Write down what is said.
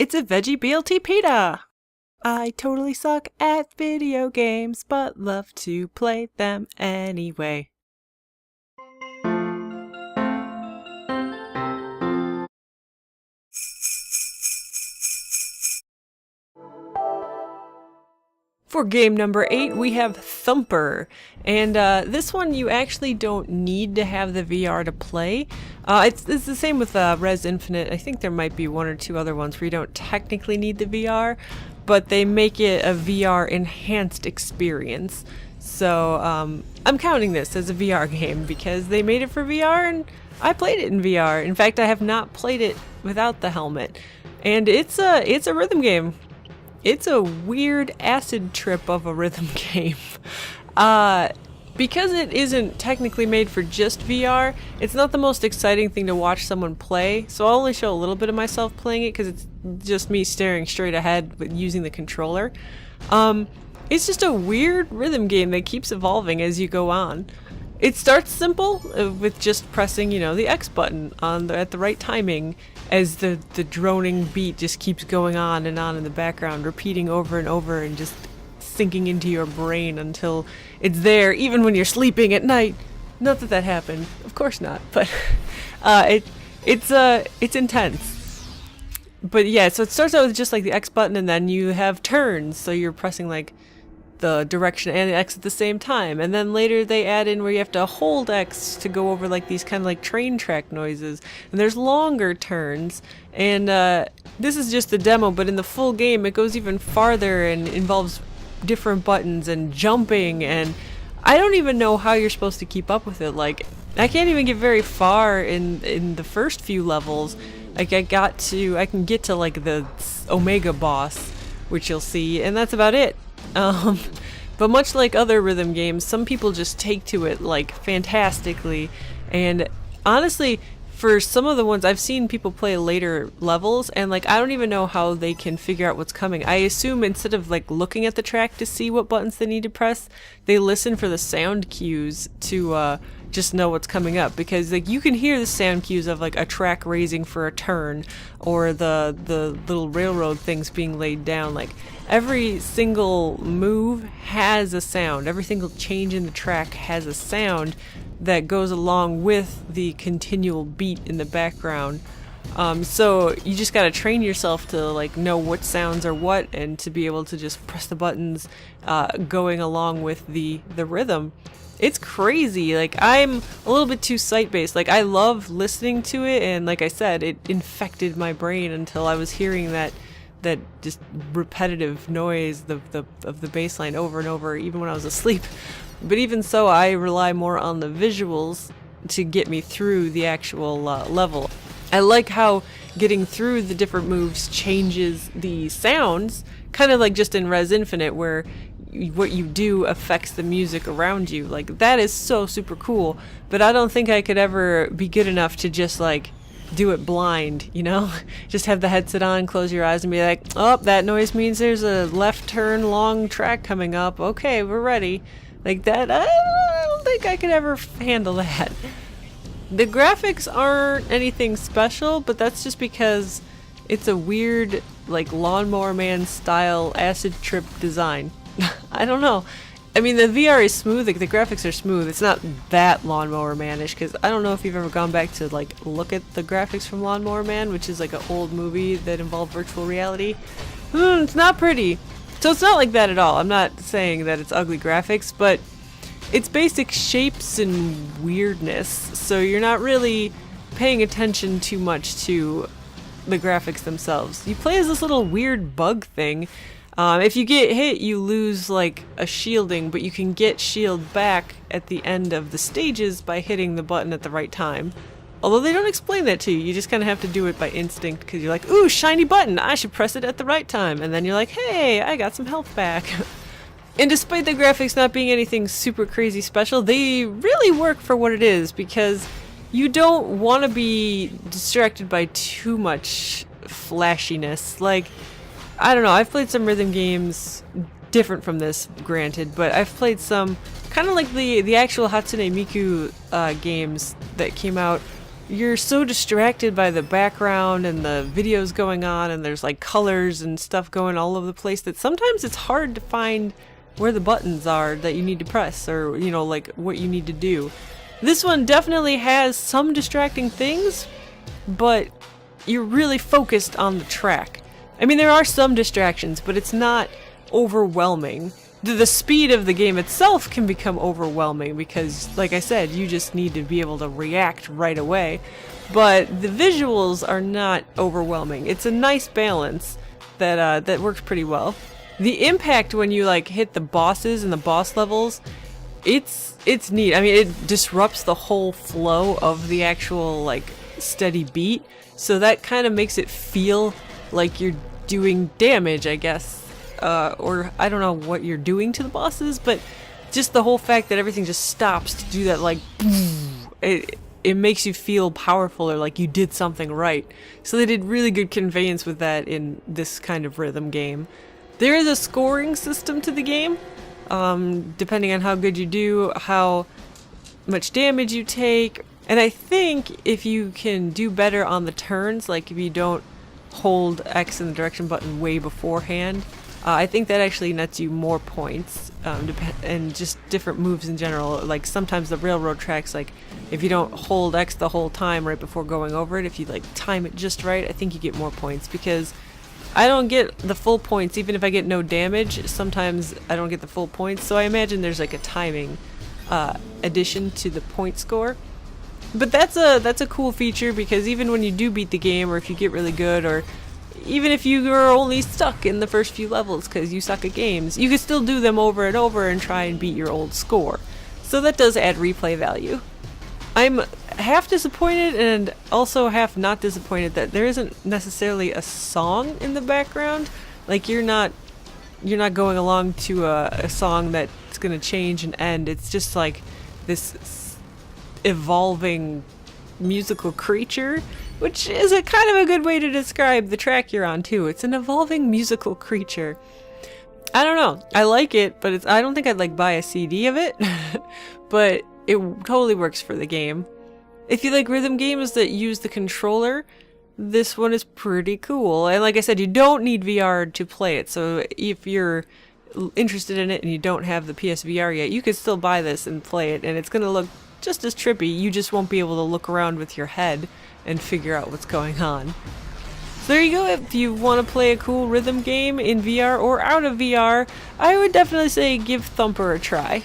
It's a veggie BLT pita! I totally suck at video games, but love to play them anyway. For game number 8, we have Thumper, and this one you actually don't need to have the VR to play. It's the same with Res Infinite. I think there might be one or two other ones where you don't technically need the VR, but they make it a VR enhanced experience. So I'm counting this as a VR game because they made it for VR and I played it in VR. In fact, I have not played it without the helmet, and it's a rhythm game. It's a weird acid trip of a rhythm game. Because it isn't technically made for just VR, it's not the most exciting thing to watch someone play, so I'll only show a little bit of myself playing it because it's just me staring straight ahead but using the controller. It's just a weird rhythm game that keeps evolving as you go on. It starts simple with just pressing, the X button at the right timing as the droning beat just keeps going on in the background, repeating over and over and just sinking into your brain until it's there, even when you're sleeping at night. Not that that happened, of course not, but it's intense. But yeah, so it starts out with just like the X button, and then you have turns, so you're pressing like the direction and the X at the same time, and then later they add in where you have to hold X to go over like these kind of like train track noises, and there's longer turns, and this is just the demo, but in the full game it goes even farther and involves different buttons and jumping, and I don't even know how you're supposed to keep up with it. Like, I can't even get very far in the first few levels. Like, I can get to like the Omega boss, which you'll see, and that's about it. But much like other rhythm games, some people just take to it like fantastically, and honestly, for some of the ones I've seen people play later levels, and like I don't even know how they can figure out what's coming. I assume instead of like looking at the track to see what buttons they need to press, they listen for the sound cues to just know what's coming up, because like you can hear the sound cues of like a track raising for a turn, or the little railroad things being laid down. Like every single move has a sound, every single change in the track has a sound that goes along with the continual beat in the background. So you just gotta train yourself to like know what sounds are what, and to be able to just press the buttons going along with the rhythm. It's crazy. Like, I'm a little bit too sight-based. Like, I love listening to it, and like I said, it infected my brain until I was hearing that just repetitive noise of the bass line over and over, even when I was asleep. But even so, I rely more on the visuals to get me through the actual level. I like how getting through the different moves changes the sounds, kind of like just in Res Infinite, where what you do affects the music around you. Like, that is so super cool, but I don't think I could ever be good enough to just like do it blind, just have the headset on, close your eyes and be like, oh, that noise means there's a left turn long track coming up, okay, we're ready. Like that, I don't think I could ever handle that. The graphics aren't anything special, but that's just because it's a weird like Lawnmower Man style acid trip design. I don't know. I mean, the VR is smooth, like the graphics are smooth. It's not that Lawnmower Man-ish, because I don't know if you've ever gone back to like look at the graphics from Lawnmower Man, which is like an old movie that involved virtual reality. It's not pretty. So it's not like that at all. I'm not saying that it's ugly graphics, but it's basic shapes and weirdness, so you're not really paying attention too much to the graphics themselves. You play as this little weird bug thing. If you get hit, you lose like a shielding, but you can get shield back at the end of the stages by hitting the button at the right time. Although they don't explain that to you, you just kind of have to do it by instinct, because you're like, ooh, shiny button, I should press it at the right time, and then you're like, hey, I got some health back. And despite the graphics not being anything super crazy special, they really work for what it is, because you don't want to be distracted by too much flashiness. Like, I don't know, I've played some rhythm games different from this, granted, but I've played some kind of like the actual Hatsune Miku games that came out you're so distracted by the background and the videos going on, and there's like colors and stuff going all over the place, that sometimes it's hard to find where the buttons are that you need to press, or you know, like what you need to do. This one definitely has some distracting things, but you're really focused on the track. I mean, there are some distractions, but it's not overwhelming. The speed of the game itself can become overwhelming because, like I said, you just need to be able to react right away. But the visuals are not overwhelming. It's a nice balance that works pretty well. The impact when you like hit the bosses and the boss levels, it's neat. I mean, it disrupts the whole flow of the actual like steady beat, so that kind of makes it feel like you're doing damage, I guess. Or I don't know what you're doing to the bosses, but just the whole fact that everything just stops to do that, like, it makes you feel powerful or like you did something right. So they did really good conveyance with that in this kind of rhythm game. There is a scoring system to the game, depending on how good you do, how much damage you take, and I think if you can do better on the turns, like if you don't hold X and the direction button way beforehand, I think that actually nets you more points, and just different moves in general. Like sometimes the railroad tracks, like if you don't hold X the whole time right before going over it, if you like time it just right, I think you get more points, because I don't get the full points even if I get no damage. Sometimes I don't get the full points, so I imagine there's like a timing addition to the point score. But that's a cool feature, because even when you do beat the game, or if you get really good, or even if you are only stuck in the first few levels because you suck at games, you can still do them over and over and try and beat your old score. So that does add replay value. I'm half disappointed and also half not disappointed that there isn't necessarily a song in the background. Like you're not going along to a song that's gonna change and end. It's just like this evolving musical creature, which is a kind of a good way to describe the track you're on too. It's an evolving musical creature. I don't know. I like it, but I don't think I'd like buy a CD of it. But it totally works for the game. If you like rhythm games that use the controller, this one is pretty cool. And like I said, you don't need VR to play it. So if you're interested in it and you don't have the PSVR yet, you could still buy this and play it, and it's gonna look just as trippy. You just won't be able to look around with your head and figure out what's going on. So there you go. If you want to play a cool rhythm game in VR or out of VR, I would definitely say give Thumper a try.